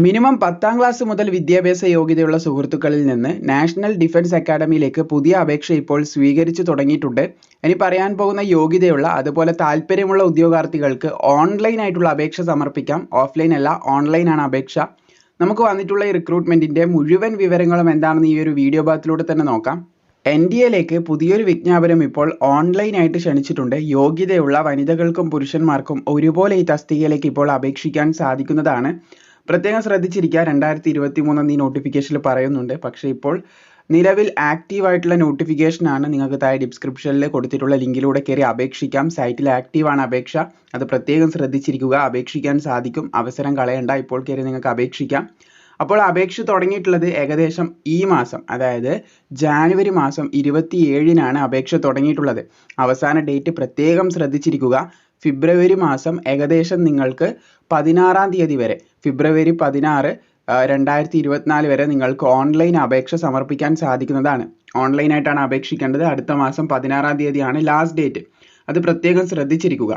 Minimum 10ാം class മുതൽ വിദ്യാഭ്യാസ യോഗ്യതയുള്ള സുഹൃത്തുക്കളിൽ നിന്ന് നാഷണൽ ഡിഫൻസ് അക്കാഡമിയിലേക്ക് പുതിയ അപേക്ഷ ഇപ്പോൾ സ്വീകരിച്ചു തുടങ്ങിയിട്ടുണ്ട്. ഇനി പറയാൻ പോകുന്ന യോഗ്യതയുള്ള അതുപോലെ താല്പര്യമുള്ള ഉദ്യോഗാർത്ഥികൾക്ക് ഓൺലൈൻ ആയിട്ടുള്ള അപേക്ഷ സമർപ്പിക്കാം. ഓഫ്ലൈൻ അല്ല, ഓൺലൈൻ ആണ് അപേക്ഷ. നമുക്ക് വന്നിട്ടുള്ള ഈ റിക്രൂട്ട്മെന്റിന്റെ മുഴുവൻ വിവരങ്ങളും എന്താണെന്ന് ഈ ഒരു വീഡിയോ ഭാഗത്തിലൂടെ തന്നെ നോക്കാം. NDAയിലേക്ക് പുതിയൊരു വിജ്ഞാപനം ഇപ്പോൾ ഓൺലൈനായിട്ട് ക്ഷണിച്ചിട്ടുണ്ട്. യോഗ്യതയുള്ള വനിതകൾക്കും പുരുഷന്മാർക്കും ഒരുപോലെ ഈ തസ്തികയിലേക്ക് ഇപ്പോൾ അപേക്ഷിക്കാൻ സാധിക്കുന്നതാണ്. പ്രത്യേകം ശ്രദ്ധിച്ചിരിക്കുക, 2023 ഈ നോട്ടിഫിക്കേഷനിൽ പറയുന്നുണ്ട്. പക്ഷേ ഇപ്പോൾ നിലവിൽ ആക്റ്റീവ് ആയിട്ടുള്ള നോട്ടിഫിക്കേഷനാണ്. നിങ്ങൾക്ക് താഴെ ഡിസ്ക്രിപ്ഷനിൽ കൊടുത്തിട്ടുള്ള ലിങ്കിലൂടെ കയറി അപേക്ഷിക്കാം. സൈറ്റിൽ ആക്റ്റീവാണ് അപേക്ഷ, അത് പ്രത്യേകം ശ്രദ്ധിച്ചിരിക്കുക. അപേക്ഷിക്കാൻ സാധിക്കും, അവസരം കളയണ്ട, ഇപ്പോൾ കയറി നിങ്ങൾക്ക് അപേക്ഷിക്കാം. അപ്പോൾ അപേക്ഷ തുടങ്ങിയിട്ടുള്ളത് ഏകദേശം ഈ മാസം, അതായത് ജാനുവരി മാസം 27-നാണ് അപേക്ഷ തുടങ്ങിയിട്ടുള്ളത്. അവസാന ഡേറ്റ് പ്രത്യേകം ശ്രദ്ധിച്ചിരിക്കുക. ഫെബ്രുവരി മാസം ഏകദേശം നിങ്ങൾക്ക് 16-ാം തീയതി വരെ, ഫെബ്രുവരി 16, 2024 വരെ നിങ്ങൾക്ക് ഓൺലൈൻ അപേക്ഷ സമർപ്പിക്കാൻ സാധിക്കുന്നതാണ്. ഓൺലൈനായിട്ടാണ് അപേക്ഷിക്കേണ്ടത്. അടുത്ത മാസം 16-ാം തീയതിയാണ് ലാസ്റ്റ് ഡേറ്റ്, അത് പ്രത്യേകം ശ്രദ്ധിച്ചിരിക്കുക.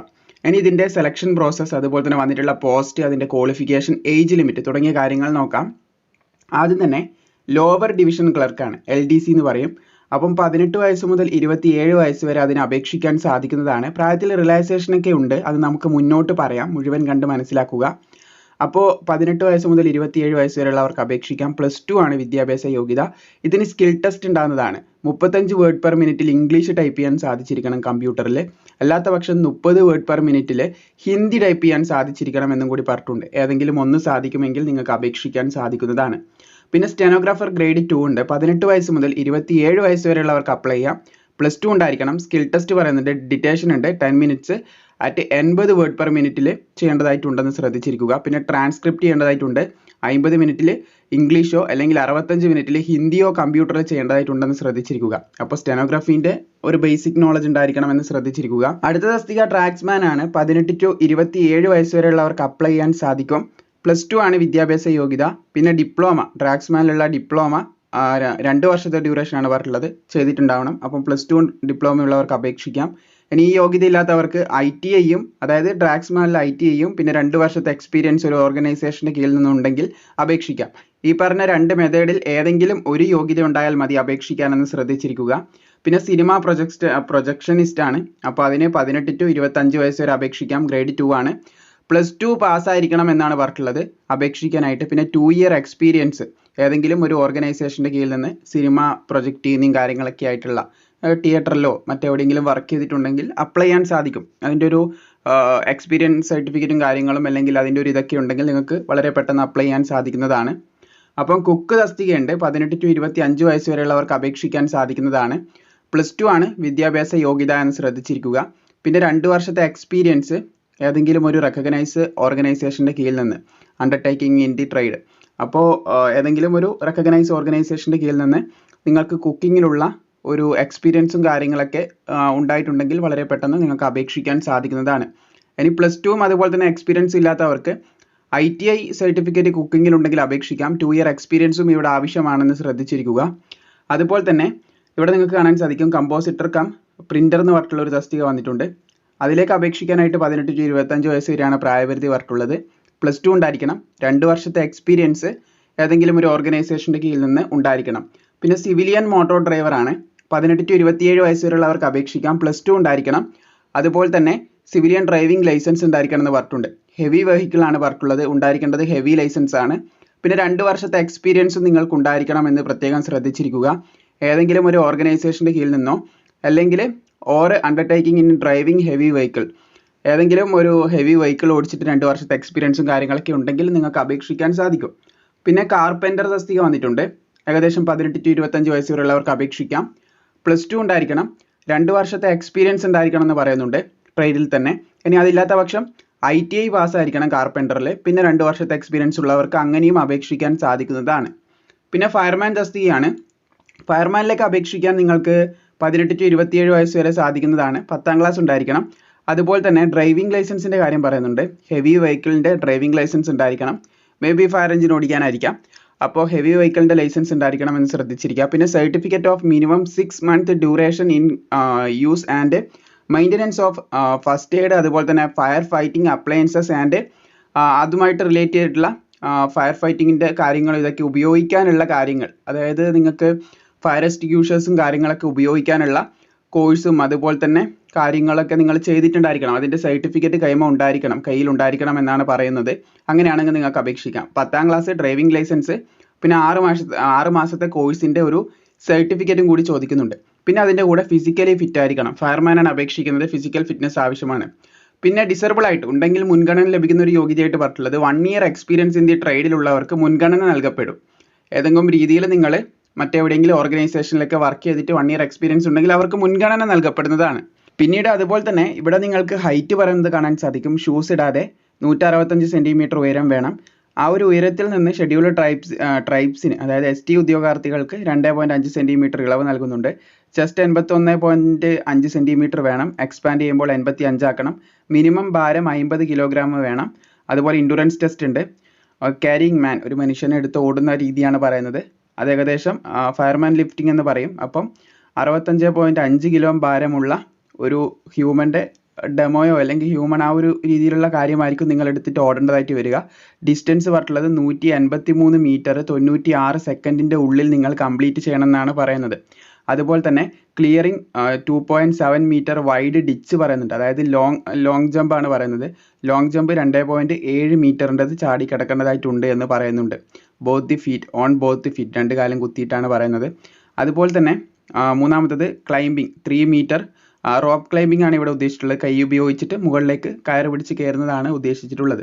ഇനി ഇതിൻ്റെ സെലക്ഷൻ പ്രോസസ്സ്, അതുപോലെ തന്നെ വന്നിട്ടുള്ള പോസ്റ്റ്, അതിൻ്റെ ക്വാളിഫിക്കേഷൻ, ഏജ് ലിമിറ്റ് തുടങ്ങിയ കാര്യങ്ങൾ നോക്കാം. ആദ്യം തന്നെ ലോവർ ഡിവിഷൻ ക്ലർക്കാണ്, LDC എന്ന് പറയും. അപ്പം 18 വയസ്സ് മുതൽ 27 വയസ്സ് വരെ അതിന് അപേക്ഷിക്കാൻ സാധിക്കുന്നതാണ്. പ്രായത്തിൽ റിലാക്സേഷൻ ഒക്കെ ഉണ്ട്, അത് നമുക്ക് മുന്നോട്ട് പറയാം, മുഴുവൻ കണ്ട് മനസ്സിലാക്കുക. അപ്പോൾ 18 വയസ്സ് മുതൽ 27 വയസ്സ് വരെയുള്ളവർക്ക് അപേക്ഷിക്കാം. +2 ആണ് വിദ്യാഭ്യാസ യോഗ്യത. ഇതിന് സ്കിൽ ടെസ്റ്റ് ഉണ്ടാകുന്നതാണ്. 35 വേർഡ് പെർ മിനിറ്റിൽ ഇംഗ്ലീഷ് ടൈപ്പ് ചെയ്യാൻ സാധിച്ചിരിക്കണം കമ്പ്യൂട്ടറിൽ. അല്ലാത്ത പക്ഷം 30 വേർഡ് പെർ മിനിറ്റിൽ ഹിന്ദി ടൈപ്പ് ചെയ്യാൻ സാധിച്ചിരിക്കണം എന്നും കൂടി പറഞ്ഞിട്ടുണ്ട്. ഏതെങ്കിലും ഒന്ന് സാധിക്കുമെങ്കിൽ നിങ്ങൾക്ക് അപേക്ഷിക്കാൻ സാധിക്കുന്നതാണ്. പിന്നെ സ്റ്റെനോഗ്രാഫർ ഗ്രേഡ് 2 ഉണ്ട്. 18 വയസ്സ് മുതൽ 27 വയസ്സ് വരെയുള്ളവർക്ക് അപ്ലൈ ചെയ്യാം. +2 ഉണ്ടായിരിക്കണം. സ്കിൽ ടെസ്റ്റ് പറയുന്നുണ്ട്. ഡിറ്റേഷൻ ഉണ്ട്, 10 മിനിറ്റ്സ് അറ്റ് 80 വേർഡ് പെർ മിനിറ്റിൽ ചെയ്യേണ്ടതായിട്ടുണ്ടെന്ന് ശ്രദ്ധിച്ചിരിക്കുക. പിന്നെ ട്രാൻസ്ക്രിപ്റ്റ് ചെയ്യേണ്ടതായിട്ടുണ്ട്. 50 മിനിറ്റിൽ ഇംഗ്ലീഷോ അല്ലെങ്കിൽ 65 മിനിറ്റിൽ ഹിന്ദിയോ കമ്പ്യൂട്ടറിൽ ചെയ്യേണ്ടതായിട്ടുണ്ടെന്ന് ശ്രദ്ധിച്ചിരിക്കുക. അപ്പോൾ സ്റ്റെനോഗ്രാഫീൻ്റെ ഒരു ബേസിക് നോളജ് ഉണ്ടായിരിക്കണമെന്ന് ശ്രദ്ധിച്ചിരിക്കുക. അടുത്ത തസ്തിക ട്രാക്സ്മാൻ ആണ്. 18 to 27 വയസ്സ് വരെയുള്ളവർക്ക് അപ്ലൈ ചെയ്യാൻ സാധിക്കും. +2 ആണ് വിദ്യാഭ്യാസ യോഗ്യത. പിന്നെ ഡിപ്ലോമ, ട്രാക്സ്മാനിലുള്ള ഡിപ്ലോമ 2 വർഷത്തെ ഡ്യൂറേഷനാണ് പറഞ്ഞിട്ടുള്ളത്, ചെയ്തിട്ടുണ്ടാവണം. അപ്പം +2 ഡിപ്ലോമ ഉള്ളവർക്ക് അപേക്ഷിക്കാം. ഇനി ഈ യോഗ്യത ഇല്ലാത്തവർക്ക് ITIയും, അതായത് ട്രാക്സ്മാനിൽ ITIയും പിന്നെ 2 വർഷത്തെ എക്സ്പീരിയൻസ് ഒരു ഓർഗനൈസേഷൻ്റെ കീഴിൽ നിന്നുണ്ടെങ്കിൽ അപേക്ഷിക്കാം. ഈ പറഞ്ഞ 2 മെത്തേഡിൽ ഏതെങ്കിലും ഒരു യോഗ്യത ഉണ്ടായാൽ മതി അപേക്ഷിക്കാനെന്ന് ശ്രദ്ധിച്ചിരിക്കുക. പിന്നെ സിനിമ പ്രൊജക്ഷനിസ്റ്റ് ആണ്. അപ്പോൾ അതിന് 18 to 25 വയസ്സ് വരെ അപേക്ഷിക്കാം. ഗ്രേഡ് 2 ആണ്. +2 പാസ്സായിരിക്കണം എന്നാണ് പറഞ്ഞിട്ടുള്ളത് അപേക്ഷിക്കാനായിട്ട്. പിന്നെ 2 ഇയർ എക്സ്പീരിയൻസ് ഏതെങ്കിലും ഒരു ഓർഗനൈസേഷൻ്റെ കീഴിൽ നിന്ന് സിനിമ പ്രൊജക്റ്റ് ചെയ്യുന്നതും കാര്യങ്ങളൊക്കെ ആയിട്ടുള്ള തിയേറ്ററിലോ മറ്റെവിടെയെങ്കിലും വർക്ക് ചെയ്തിട്ടുണ്ടെങ്കിൽ അപ്ലൈ ചെയ്യാൻ സാധിക്കും. അതിൻ്റെ ഒരു എക്സ്പീരിയൻസ് സർട്ടിഫിക്കറ്റും കാര്യങ്ങളും അല്ലെങ്കിൽ അതിൻ്റെ ഒരു ഇതൊക്കെ ഉണ്ടെങ്കിൽ നിങ്ങൾക്ക് വളരെ പെട്ടെന്ന് അപ്ലൈ ചെയ്യാൻ സാധിക്കുന്നതാണ്. അപ്പം കുക്ക് തസ്തികയുണ്ട്. 18 to 25 വയസ്സ് വരെയുള്ളവർക്ക് അപേക്ഷിക്കാൻ സാധിക്കുന്നതാണ്. +2 ആണ് വിദ്യാഭ്യാസ യോഗ്യത എന്ന് ശ്രദ്ധിച്ചിരിക്കുക. പിന്നെ 2 വർഷത്തെ എക്സ്പീരിയൻസ് ഏതെങ്കിലും ഒരു റെക്കഗ്നൈസ് ഓർഗനൈസേഷൻ്റെ കീഴിൽ നിന്ന്, അണ്ടർടേക്കിംഗ് ഇൻ ദി ട്രേഡ്. അപ്പോൾ ഏതെങ്കിലും ഒരു റെക്കഗ്നൈസ് ഓർഗനൈസേഷൻ്റെ കീഴിൽ നിന്ന് നിങ്ങൾക്ക് കുക്കിങ്ങിലുള്ള ഒരു എക്സ്പീരിയൻസും കാര്യങ്ങളൊക്കെ ഉണ്ടായിട്ടുണ്ടെങ്കിൽ വളരെ പെട്ടെന്ന് നിങ്ങൾക്ക് അപേക്ഷിക്കാൻ സാധിക്കുന്നതാണ്. ഇനി +2 അതുപോലെ തന്നെ എക്സ്പീരിയൻസ് ഇല്ലാത്തവർക്ക് ITI സർട്ടിഫിക്കറ്റ് കുക്കിങ്ങിലുണ്ടെങ്കിൽ അപേക്ഷിക്കാം. 2 ഇയർ എക്സ്പീരിയൻസും ഇവിടെ ആവശ്യമാണെന്ന് ശ്രദ്ധിച്ചിരിക്കുക. അതുപോലെ തന്നെ ഇവിടെ നിങ്ങൾക്ക് കാണാൻ സാധിക്കും കമ്പോസിറ്റർ കം പ്രിൻ്റർ എന്ന് പറഞ്ഞിട്ടുള്ള ഒരു തസ്തിക വന്നിട്ടുണ്ട്. അതിലേക്ക് അപേക്ഷിക്കാനായിട്ട് 18 to 25 വയസ്സ് വരെയാണ് പ്രായപരിധി പറഞ്ഞിട്ടുള്ളത്. +2 ഉണ്ടായിരിക്കണം. 2 വർഷത്തെ എക്സ്പീരിയൻസ് ഏതെങ്കിലും ഒരു ഓർഗനൈസേഷൻ്റെ കീഴിൽ നിന്ന് ഉണ്ടായിരിക്കണം. പിന്നെ സിവിലിയൻ മോട്ടോർ ഡ്രൈവർ ആണ്. 18 to 27 വയസ്സ് വരെയുള്ളവർക്ക് അപേക്ഷിക്കാം. +2 ഉണ്ടായിരിക്കണം. അതുപോലെ തന്നെ സിവിലിയൻ ഡ്രൈവിംഗ് ലൈസൻസ് ഉണ്ടായിരിക്കണം എന്ന് പറഞ്ഞിട്ടുണ്ട്. ഹെവി വെഹിക്കിൾ ആണ് പറഞ്ഞിട്ടുള്ളത്, ഉണ്ടായിരിക്കേണ്ടത് ഹെവി ലൈസൻസ് ആണ്. പിന്നെ 2 വർഷത്തെ എക്സ്പീരിയൻസും നിങ്ങൾക്ക് ഉണ്ടായിരിക്കണം എന്ന് പ്രത്യേകം ശ്രദ്ധിച്ചിരിക്കുക. ഏതെങ്കിലും ഒരു ഓർഗനൈസേഷൻ്റെ കീഴിൽ നിന്നോ അല്ലെങ്കിൽ undertaking in driving heavy vehicle, ഏതെങ്കിലും ഒരു ഹെവി വെഹിക്കിൾ ഓടിച്ചിട്ട് 2 വർഷത്തെ എക്സ്പീരിയൻസും കാര്യങ്ങളൊക്കെ ഉണ്ടെങ്കിൽ നിങ്ങൾക്ക് അപേക്ഷിക്കാൻ സാധിക്കും. പിന്നെ കാർപ്പൻ്റർ തസ്തിക വന്നിട്ടുണ്ട്. ഏകദേശം 18 to 25 വയസ്സ് വരെയുള്ളവർക്ക് അപേക്ഷിക്കാം. +2 ഉണ്ടായിരിക്കണം. 2 വർഷത്തെ എക്സ്പീരിയൻസ് ഉണ്ടായിരിക്കണം എന്ന് പറയുന്നുണ്ട് ട്രേഡിൽ തന്നെ. ഇനി അതില്ലാത്ത പക്ഷം ITI പാസ്സായിരിക്കണം കാർപ്പൻ്ററിൽ. പിന്നെ 2 വർഷത്തെ എക്സ്പീരിയൻസ് ഉള്ളവർക്ക് അങ്ങനെയും അപേക്ഷിക്കാൻ സാധിക്കുന്നതാണ്. പിന്നെ ഫയർമാൻ തസ്തികയാണ്. ഫയർമാനിലേക്ക് അപേക്ഷിക്കാൻ നിങ്ങൾക്ക് 18 to 27 വയസ്സ് വരെ സാധിക്കുന്നതാണ്. 10ാം ക്ലാസ് ഉണ്ടായിരിക്കണം. അതുപോലെ തന്നെ ഡ്രൈവിംഗ് ലൈസൻസിൻ്റെ കാര്യം പറയുന്നുണ്ട്. ഹെവി വെഹിക്കിളിൻ്റെ ഡ്രൈവിംഗ് ലൈസൻസ് ഉണ്ടായിരിക്കണം. മേ ബി ഫയർ എഞ്ചിൻ ഓടിക്കാനായിരിക്കാം. അപ്പോൾ ഹെവി വെഹിക്കിളിൻ്റെ ലൈസൻസ് ഉണ്ടായിരിക്കണം എന്ന് ശ്രദ്ധിച്ചിരിക്കുക. പിന്നെ certificate of minimum 6 month duration in use and maintenance of first aid, അതുപോലെ തന്നെ ഫയർ ഫൈറ്റിംഗ് അപ്ലയൻസസ് ആൻഡ് അതുമായിട്ട് റിലേറ്റ് ചെയ്തിട്ടുള്ള ഫയർ ഫൈറ്റിങ്ങിൻ്റെ കാര്യങ്ങൾ ഇതൊക്കെ ഉപയോഗിക്കാനുള്ള കാര്യങ്ങൾ, അതായത് നിങ്ങൾക്ക് ഫയർ എക്സ്റ്റിങ്ക്യൂഷേഴ്സും കാര്യങ്ങളൊക്കെ ഉപയോഗിക്കാനുള്ള കോഴ്സും അതുപോലെ തന്നെ കാര്യങ്ങളൊക്കെ നിങ്ങൾ ചെയ്തിട്ടുണ്ടായിരിക്കണം. അതിൻ്റെ സർട്ടിഫിക്കറ്റ് കയ്യിലുണ്ടായിരിക്കണം എന്നാണ് പറയുന്നത്. അങ്ങനെയാണെങ്കിൽ നിങ്ങൾക്ക് അപേക്ഷിക്കാം. 10ാം ക്ലാസ്, ഡ്രൈവിംഗ് ലൈസൻസ്, പിന്നെ 6 മാസത്തെ കോഴ്സിൻ്റെ ഒരു സർട്ടിഫിക്കറ്റും കൂടി ചോദിക്കുന്നുണ്ട്. പിന്നെ അതിൻ്റെ കൂടെ ഫിസിക്കലി ഫിറ്റ് ആയിരിക്കണം. ഫയർമാനാണ് അപേക്ഷിക്കുന്നത്, ഫിസിക്കൽ ഫിറ്റ്നസ് ആവശ്യമാണ്. പിന്നെ ഡിസേബിൾ ആയിട്ട് ഉണ്ടെങ്കിൽ മുൻഗണന ലഭിക്കുന്ന ഒരു യോഗ്യതയായിട്ട് പറഞ്ഞിട്ടുള്ളത് 1 ഇയർ എക്സ്പീരിയൻസ് ഇൻ ദി ട്രേഡിലുള്ളവർക്ക് മുൻഗണന നൽകപ്പെടും. ഏതെങ്കിലും രീതിയിൽ നിങ്ങൾ മറ്റെവിടെയെങ്കിലും ഓർഗനൈസേഷനിലൊക്കെ വർക്ക് ചെയ്തിട്ട് 1 ഇയർ എക്സ്പീരിയൻസ് ഉണ്ടെങ്കിൽ അവർക്ക് മുൻഗണന നൽകപ്പെടുന്നതാണ്. പിന്നീട് അതുപോലെ തന്നെ ഇവിടെ നിങ്ങൾക്ക് ഹൈറ്റ് പറയുന്നത് കാണാൻ സാധിക്കും. ഷൂസ് ഇടാതെ 165 സെൻറ്റിമീറ്റർ ഉയരം വേണം. ആ ഒരു ഉയരത്തിൽ നിന്ന് ഷെഡ്യൂൾഡ് ട്രൈബ്സിന്, അതായത് ST ഉദ്യോഗാർത്ഥികൾക്ക് 2.5 സെൻറ്റിമീറ്റർ ഇളവ് നൽകുന്നുണ്ട്. ചെസ്റ്റ് 81.5 സെൻറ്റിമീറ്റർ വേണം. എക്സ്പാൻഡ് ചെയ്യുമ്പോൾ 85 ആക്കണം. മിനിമം ഭാരം 50 കിലോഗ്രാം വേണം. അതുപോലെ ഇൻഡുറൻസ് ടെസ്റ്റ് ഉണ്ട്. ക്യാരിയിങ് മാൻ, ഒരു മനുഷ്യനെ എടുത്ത് ഓടുന്ന രീതിയാണ് പറയുന്നത്. അത് ഏകദേശം ഫയർമാൻ ലിഫ്റ്റിംഗ് എന്ന് പറയും. അപ്പം 65.5 കിലോ ഭാരമുള്ള ഒരു ഹ്യൂമൻ്റെ ഡെമോയോ അല്ലെങ്കിൽ ഹ്യൂമൻ ആ ഒരു രീതിയിലുള്ള കാര്യമായിരിക്കും നിങ്ങൾ എടുത്തിട്ട് ഓടേണ്ടതായിട്ട് വരിക. ഡിസ്റ്റൻസ് പറഞ്ഞിട്ടുള്ളത് 183 മീറ്റർ 96 സെക്കൻഡിൻ്റെ ഉള്ളിൽ നിങ്ങൾ കംപ്ലീറ്റ് ചെയ്യണമെന്നാണ് പറയുന്നത്. അതുപോലെ തന്നെ ക്ലിയറിംഗ് 2.7 മീറ്റർ വൈഡ് ഡിച്ച് പറയുന്നുണ്ട്. അതായത് ലോങ് ജമ്പ് ആണ് പറയുന്നത്. ലോങ് ജമ്പ് 2.7 മീറ്ററിൻ്റെത് ചാടി കിടക്കേണ്ടതായിട്ടുണ്ട് എന്ന് പറയുന്നുണ്ട്. ബോത്ത് ദി ഫീറ്റ് 2 കാലം കുത്തിയിട്ടാണ് പറയുന്നത്. അതുപോലെ തന്നെ മൂന്നാമത്തത് ക്ലൈംബിംഗ് 3 മീറ്റർ റോപ്പ് ക്ലൈംബിംഗ് ആണ് ഇവിടെ ഉദ്ദേശിച്ചിട്ടുള്ളത്. കൈ ഉപയോഗിച്ചിട്ട് മുകളിലേക്ക് കയറ് പിടിച്ച് കയറുന്നതാണ് ഉദ്ദേശിച്ചിട്ടുള്ളത്.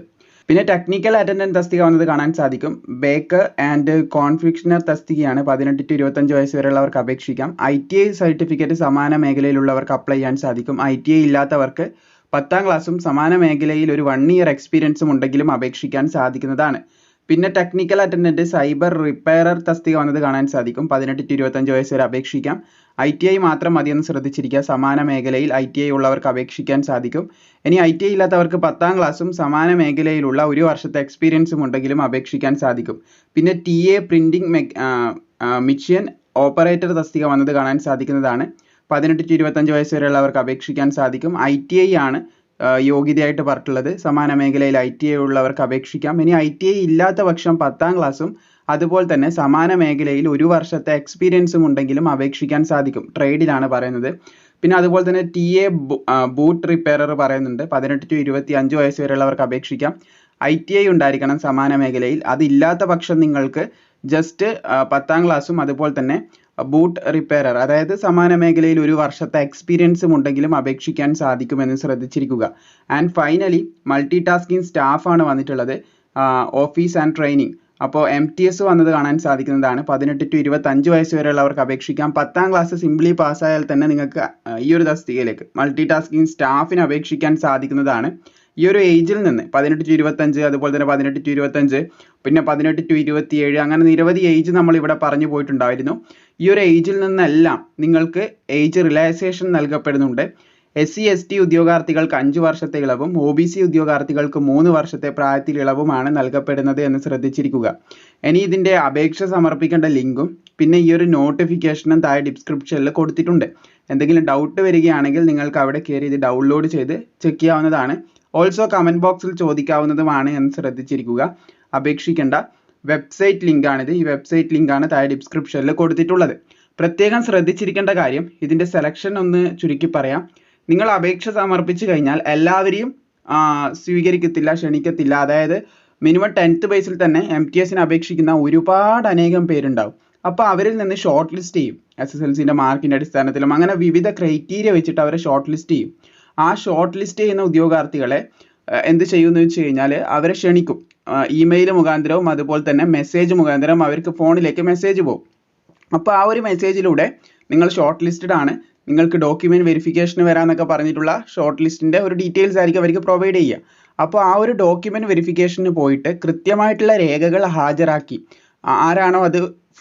പിന്നെ ടെക്നിക്കൽ അറ്റൻഡൻറ്റ് തസ്തിക വന്നത് കാണാൻ സാധിക്കും. ബേക്കർ ആൻഡ് കോൺഫെക്ഷനർ തസ്തികയാണ്. 18 to 25 വയസ്സ് വരെയുള്ളവർക്ക് അപേക്ഷിക്കാം. ITI സർട്ടിഫിക്കറ്റ് സമാന മേഖലയിലുള്ളവർക്ക് അപ്ലൈ ചെയ്യാൻ സാധിക്കും. ITI ഇല്ലാത്തവർക്ക് 10ാം ക്ലാസ്സും സമാന മേഖലയിൽ ഒരു 1 ഇയർ എക്സ്പീരിയൻസും ഉണ്ടെങ്കിലും അപേക്ഷിക്കാൻ സാധിക്കുന്നതാണ്. പിന്നെ ടെക്നിക്കൽ അറ്റൻഡൻറ്റ് സൈബർ റിപ്പയറർ തസ്തിക വന്നത് കാണാൻ സാധിക്കും. 18 to 25 വയസ്സ് വരെ അപേക്ഷിക്കാം. ITI മാത്രം മതിയെന്ന് ശ്രദ്ധിച്ചിരിക്കുക. സമാന മേഖലയിൽ ITI ഉള്ളവർക്ക് അപേക്ഷിക്കാൻ സാധിക്കും. ഇനി ITI ഇല്ലാത്തവർക്ക് 10ാം ക്ലാസ്സും സമാന മേഖലയിലുള്ള 1 വർഷത്തെ എക്സ്പീരിയൻസും ഉണ്ടെങ്കിലും അപേക്ഷിക്കാൻ സാധിക്കും. പിന്നെ TA പ്രിൻറ്റിംഗ് മെഷീൻ ഓപ്പറേറ്റർ തസ്തിക വന്നത് കാണാൻ സാധിക്കുന്നതാണ്. 18 to 25 വയസ്സ് വരെയുള്ളവർക്ക് അപേക്ഷിക്കാൻ സാധിക്കും. ITI ആണ് യോഗ്യതയായിട്ട് പറഞ്ഞിട്ടുള്ളത്. സമാന മേഖലയിൽ ITI ഉള്ളവർക്ക് അപേക്ഷിക്കാം. ഇനി ITI ഇല്ലാത്ത പക്ഷം 10ാം ക്ലാസ്സും അതുപോലെ തന്നെ സമാന മേഖലയിൽ 1 വർഷത്തെ എക്സ്പീരിയൻസും ഉണ്ടെങ്കിലും അപേക്ഷിക്കാൻ സാധിക്കും. ട്രേഡിലാണ് പറയുന്നത്. പിന്നെ അതുപോലെ തന്നെ TA ബൂട്ട് റിപ്പയറർ പറയുന്നുണ്ട്. 18 to 25 വയസ്സ് വരെയുള്ളവർക്ക് അപേക്ഷിക്കാം. ITI ഉണ്ടായിരിക്കണം സമാന മേഖലയിൽ. അതില്ലാത്ത പക്ഷം നിങ്ങൾക്ക് ജസ്റ്റ് 10ാം ക്ലാസ്സും അതുപോലെ തന്നെ ബൂട്ട് റിപ്പയറർ, അതായത് സമാന മേഖലയിൽ 1 വർഷത്തെ എക്സ്പീരിയൻസും ഉണ്ടെങ്കിലും അപേക്ഷിക്കാൻ സാധിക്കുമെന്ന് ശ്രദ്ധിച്ചിരിക്കുക. ആൻഡ് ഫൈനലി മൾട്ടി ടാസ്കിങ് സ്റ്റാഫാണ് വന്നിട്ടുള്ളത്. ഓഫീസ് ആൻഡ് ട്രെയിനിങ്, അപ്പോൾ MTS വന്നത് കാണാൻ സാധിക്കുന്നതാണ്. 18 to 25 വയസ്സ് വരെയുള്ളവർക്ക് അപേക്ഷിക്കാം. 10ാം ക്ലാസ് സിംപ്ലി പാസ്സായാൽ തന്നെ നിങ്ങൾക്ക് ഈ ഒരു തസ്തികയിലേക്ക് മൾട്ടി ടാസ്കിങ് സ്റ്റാഫിന് അപേക്ഷിക്കാൻ സാധിക്കുന്നതാണ്. ഈ ഒരു ഏജിൽ നിന്ന് 18 to 25, അതുപോലെ തന്നെ 18 to 25, പിന്നെ 18 to 27, അങ്ങനെ നിരവധി ഏജ് നമ്മൾ ഇവിടെ പറഞ്ഞു പോയിട്ടുണ്ടായിരുന്നു. ഈ ഒരു ഏജിൽ നിന്നെല്ലാം നിങ്ങൾക്ക് ഏജ് റിലാക്സേഷൻ നൽകപ്പെടുന്നുണ്ട്. SC ST ഉദ്യോഗാർത്ഥികൾക്ക് 5 വർഷത്തെ ഇളവും OBC ഉദ്യോഗാർത്ഥികൾക്ക് 3 വർഷത്തെ പ്രായത്തിൽ ഇളവുമാണ് നൽകപ്പെടുന്നത് എന്ന് ശ്രദ്ധിച്ചിരിക്കുക. ഇനി ഇതിൻ്റെ അപേക്ഷ സമർപ്പിക്കേണ്ട ലിങ്കും പിന്നെ ഈ ഒരു നോട്ടിഫിക്കേഷനും താഴെ ഡിസ്ക്രിപ്ഷനിൽ കൊടുത്തിട്ടുണ്ട്. എന്തെങ്കിലും ഡൗട്ട് വരികയാണെങ്കിൽ നിങ്ങൾക്ക് അവിടെ കയറി ഇത് ഡൗൺലോഡ് ചെയ്ത് ചെക്ക് ചെയ്യാവുന്നതാണ്. ഓൾസോ കമൻറ്റ് ബോക്സിൽ ചോദിക്കാവുന്നതുമാണ് എന്ന് ശ്രദ്ധിച്ചിരിക്കുക. അപേക്ഷിക്കേണ്ട വെബ്സൈറ്റ് ലിങ്കാണിത്. ഈ വെബ്സൈറ്റ് ലിങ്കാണ് താഴെ ഡിസ്ക്രിപ്ഷനിൽ കൊടുത്തിട്ടുള്ളത്. പ്രത്യേകം ശ്രദ്ധിച്ചിരിക്കേണ്ട കാര്യം, ഇതിൻ്റെ സെലക്ഷൻ ഒന്ന് ചുരുക്കി പറയാം. നിങ്ങൾ അപേക്ഷ സമർപ്പിച്ചു കഴിഞ്ഞാൽ എല്ലാവരെയും ക്ഷണിക്കത്തില്ല. അതായത് മിനിമം 10th ബേസിൽ തന്നെ MTSന് അപേക്ഷിക്കുന്ന അനേകം പേരുണ്ടാവും. അപ്പോൾ അവരിൽ നിന്ന് ഷോർട്ട് ലിസ്റ്റ് ചെയ്യും. SSLCൻ്റെ മാർക്കിൻ്റെ അടിസ്ഥാനത്തിലും അങ്ങനെ വിവിധ ക്രൈറ്റീരിയ വെച്ചിട്ട് അവരെ ഷോർട്ട് ലിസ്റ്റ് ചെയ്യും. ആ ഷോർട്ട് ലിസ്റ്റ് ചെയ്യുന്ന ഉദ്യോഗാർത്ഥികളെ എന്ത് ചെയ്യുമെന്ന് വെച്ച് കഴിഞ്ഞാൽ അവരെ ക്ഷണിക്കും. ഇമെയിൽ മുഖാന്തരവും അതുപോലെ തന്നെ മെസ്സേജ് മുഖാന്തരം അവർക്ക് ഫോണിലേക്ക് മെസ്സേജ് പോകും. അപ്പോൾ ആ ഒരു മെസ്സേജിലൂടെ നിങ്ങൾ ഷോർട്ട് ലിസ്റ്റഡ് ആണ്, നിങ്ങൾക്ക് ഡോക്യുമെൻറ്റ് വെരിഫിക്കേഷന് വരാമെന്നൊക്കെ പറഞ്ഞിട്ടുള്ള ഷോർട്ട് ലിസ്റ്റിൻ്റെ ഒരു ഡീറ്റെയിൽസ് ആയിരിക്കും അവർക്ക് പ്രൊവൈഡ് ചെയ്യുക. അപ്പോൾ ആ ഒരു ഡോക്യുമെൻറ്റ് വെരിഫിക്കേഷന് പോയിട്ട് കൃത്യമായിട്ടുള്ള രേഖകൾ ഹാജരാക്കി ആരാണോ അത്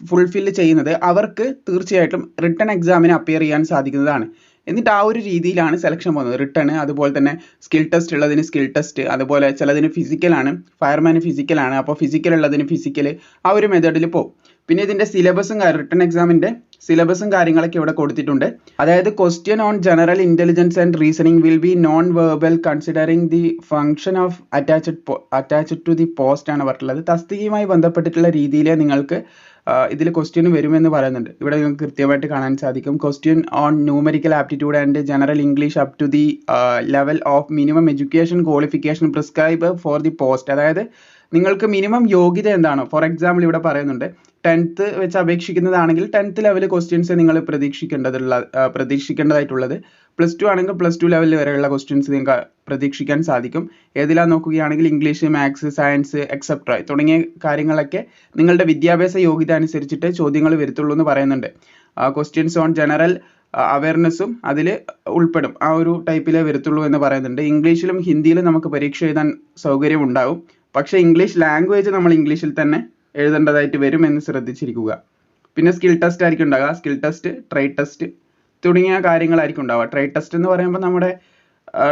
ഫുൾഫിൽ ചെയ്യുന്നത് അവർക്ക് തീർച്ചയായിട്ടും റിട്ടൺ എക്സാമിന് അപ്പിയർ ചെയ്യാൻ സാധിക്കുന്നതാണ്. എന്നിട്ട് ആ ഒരു രീതിയിലാണ് സെലക്ഷൻ പോകുന്നത്. റിട്ടൺ, അതുപോലെ തന്നെ സ്കിൽ ടെസ്റ്റ് ഉള്ളതിന് സ്കിൽ ടെസ്റ്റ്, അതുപോലെ ചിലതിന് ഫിസിക്കലാണ്, ഫയർമാന് ഫിസിക്കലാണ്, അപ്പോൾ ഫിസിക്കൽ ഉള്ളതിന് ഫിസിക്കൽ, ആ ഒരു മെത്തേഡിൽ പോകും. പിന്നെ ഇതിൻ്റെ സിലബസും റിട്ടൺ എക്സാമിൻ്റെ സിലബസും കാര്യങ്ങളൊക്കെ ഇവിടെ കൊടുത്തിട്ടുണ്ട്. അതായത് question on general intelligence and reasoning will be non verbal considering the function of attached to the post ആണ് പറഞ്ഞിട്ടുള്ളത്. തസ്തികയുമായി ബന്ധപ്പെട്ടിട്ടുള്ള രീതിയിൽ നിങ്ങൾക്ക് ഇതിൽ ക്വസ്റ്റ്യൻ വരുമെന്ന് പറയുന്നുണ്ട്. ഇവിടെ നിങ്ങൾക്ക് കൃത്യമായിട്ട് കാണാൻ സാധിക്കും. Question on numerical aptitude and general English up to the level of minimum education qualification prescribe for the post. അതായത് നിങ്ങൾക്ക് മിനിമം യോഗ്യത എന്താണോ, ഫോർ എക്സാമ്പിൾ ഇവിടെ പറയുന്നുണ്ട് 10th വെച്ച് അപേക്ഷിക്കുന്നതാണെങ്കിൽ 10th ലെവൽ ക്വസ്റ്റ്യൻസ് നിങ്ങൾ പ്രതീക്ഷിക്കേണ്ടതായിട്ടുള്ളത്. +2 ആണെങ്കിൽ +2 ലെവൽ വരെയുള്ള ക്വസ്റ്റ്യൻസ് നിങ്ങൾക്ക് പ്രതീക്ഷിക്കാൻ സാധിക്കും. ഏതിലാന്ന് നോക്കുകയാണെങ്കിൽ ഇംഗ്ലീഷ്, മാത്സ്, സയൻസ് എക്സെട്ര തുടങ്ങിയ കാര്യങ്ങളൊക്കെ നിങ്ങളുടെ വിദ്യാഭ്യാസ യോഗ്യത അനുസരിച്ചിട്ട് ചോദ്യങ്ങൾ വരത്തുള്ളൂ എന്ന് പറയുന്നുണ്ട്. ക്വസ്റ്റ്യൻസ് ഓൺ ജനറൽ അവയർനെസ്സും അതിൽ ഉൾപ്പെടും, ആ ഒരു ടൈപ്പിലേ വരത്തുള്ളൂ എന്ന് പറയുന്നുണ്ട്. ഇംഗ്ലീഷിലും ഹിന്ദിയിലും നമുക്ക് പരീക്ഷ എഴുതാൻ സൗകര്യം ഉണ്ടാവും. പക്ഷേ ഇംഗ്ലീഷ് ലാംഗ്വേജ് നമ്മൾ ഇംഗ്ലീഷിൽ തന്നെ എഴുതേണ്ടതായിട്ട് വരും എന്ന് ശ്രദ്ധിച്ചിരിക്കുക. പിന്നെ സ്കിൽ ടെസ്റ്റ് ആയിരിക്കും ഉണ്ടാവുക. സ്കിൽ ടെസ്റ്റ്, ട്രേഡ് ടെസ്റ്റ് തുടങ്ങിയ കാര്യങ്ങളായിരിക്കും ഉണ്ടാവുക. ട്രേഡ് ടെസ്റ്റ് എന്ന് പറയുമ്പോൾ നമ്മുടെ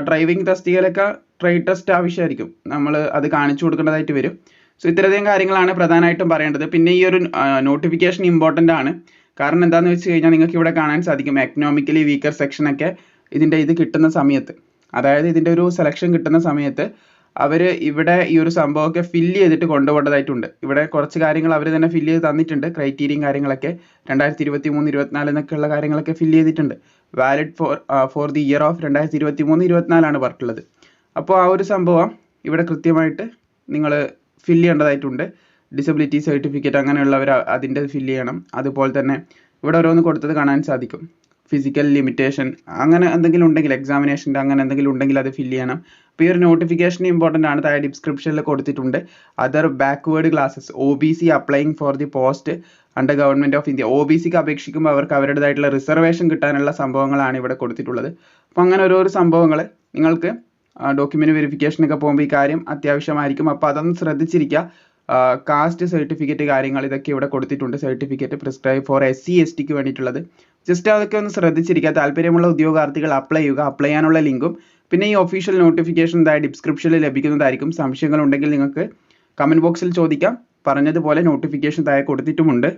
ഡ്രൈവിംഗ് തസ്തികയിലൊക്കെ ട്രേഡ് ടെസ്റ്റ് ആവശ്യമായിരിക്കും, നമ്മൾ അത് കാണിച്ചു കൊടുക്കേണ്ടതായിട്ട് വരും. സോ ഇത്രയധികം കാര്യങ്ങളാണ് പ്രധാനമായിട്ടും പറയേണ്ടത്. പിന്നെ ഈ ഒരു നോട്ടിഫിക്കേഷൻ ഇമ്പോർട്ടൻ്റ് ആണ്. കാരണം എന്താണെന്ന് വെച്ച് കഴിഞ്ഞാൽ നിങ്ങൾക്ക് ഇവിടെ കാണാൻ സാധിക്കും എക്കണോമിക്കലി വീക്കർ സെക്ഷനൊക്കെ ഇതിൻ്റെ ഇത് കിട്ടുന്ന സമയത്ത്, അതായത് ഇതിൻ്റെ ഒരു സെലക്ഷൻ കിട്ടുന്ന സമയത്ത് അവർ ഇവിടെ ഈ ഒരു സംഭവമൊക്കെ ഫില്ല് ചെയ്തിട്ട് കൊണ്ടുപോകേണ്ടതായിട്ടുണ്ട്. ഇവിടെ കുറച്ച് കാര്യങ്ങൾ അവർ തന്നെ ഫില്ല് ചെയ്ത് തന്നിട്ടുണ്ട്. ക്രൈറ്റീരിയയും കാര്യങ്ങളൊക്കെ 2023-24 എന്നൊക്കെയുള്ള കാര്യങ്ങളൊക്കെ ഫില്ല് ചെയ്തിട്ടുണ്ട്. Valid for the year of 2023-24 പറഞ്ഞിട്ടുള്ളത്. അപ്പോൾ ആ ഒരു സംഭവം ഇവിടെ കൃത്യമായിട്ട് നിങ്ങൾ ഫില്ല് ചെയ്യേണ്ടതായിട്ടുണ്ട്. ഡിസബിലിറ്റി സർട്ടിഫിക്കറ്റ് അങ്ങനെയുള്ളവർ അതിൻ്റെ ഫില്ല് ചെയ്യണം. അതുപോലെ തന്നെ ഇവിടെ ഓരോന്ന് കൊടുത്തത് കാണാൻ സാധിക്കും. ഫിസിക്കൽ ലിമിറ്റേഷൻ അങ്ങനെ എന്തെങ്കിലും ഉണ്ടെങ്കിൽ, എക്സാമിനേഷൻ്റെ അങ്ങനെ എന്തെങ്കിലും ഉണ്ടെങ്കിൽ അത് ഫില്ല് ചെയ്യണം. അപ്പോൾ ഈ ഒരു നോട്ടിഫിക്കേഷൻ ഇമ്പോർട്ടൻ്റ് ആണ്. താഴെ ഡിസ്ക്രിപ്ഷനിൽ കൊടുത്തിട്ടുണ്ട്. Other backward classes OBC applying for the post under government of India. OBCക്ക് അപേക്ഷിക്കുമ്പോൾ അവർക്ക് അവരുടേതായിട്ടുള്ള റിസർവേഷൻ കിട്ടാനുള്ള സംഭവങ്ങളാണ് ഇവിടെ കൊടുത്തിട്ടുള്ളത്. അപ്പോൾ അങ്ങനെ ഓരോരോ സംഭവങ്ങൾ നിങ്ങൾക്ക് ഡോക്യുമെൻ്റ് വെരിഫിക്കേഷനൊക്കെ പോകുമ്പോൾ ഈ കാര്യം അത്യാവശ്യമായിരിക്കും. അപ്പോൾ അതൊന്ന് ശ്രദ്ധിച്ചിരിക്കുക. കാസ്റ്റ് സർട്ടിഫിക്കറ്റ് കാര്യങ്ങൾ ഇതൊക്കെ ഇവിടെ കൊടുത്തിട്ടുണ്ട്. സർട്ടിഫിക്കറ്റ് പ്രിസ്ക്രൈബ് ഫോർ SC STക്ക് വേണ്ടിയിട്ടുള്ളത്. ജസ്റ്റ് അതൊക്കെ ഒന്ന് ശ്രദ്ധിച്ചിരിക്കുക. താല്പര്യമുള്ള ഉദ്യോഗാർത്ഥികൾ അപ്ലൈ ചെയ്യുക. അപ്ലൈ ചെയ്യാനുള്ള ലിങ്കും പിന്നെ ഈ ഒഫീഷ്യൽ നോട്ടിഫിക്കേഷൻ ഡിസ്ക്രിപ്ഷനിൽ ലഭിക്കുന്നതായിരിക്കും. സംശയങ്ങൾ ഉണ്ടെങ്കിൽ നിങ്ങൾക്ക് കമൻറ്റ് ബോക്സിൽ ചോദിക്കാം. പറഞ്ഞതുപോലെ നോട്ടിഫിക്കേഷൻ താഴെ കൊടുത്തിട്ടുമുണ്ട്.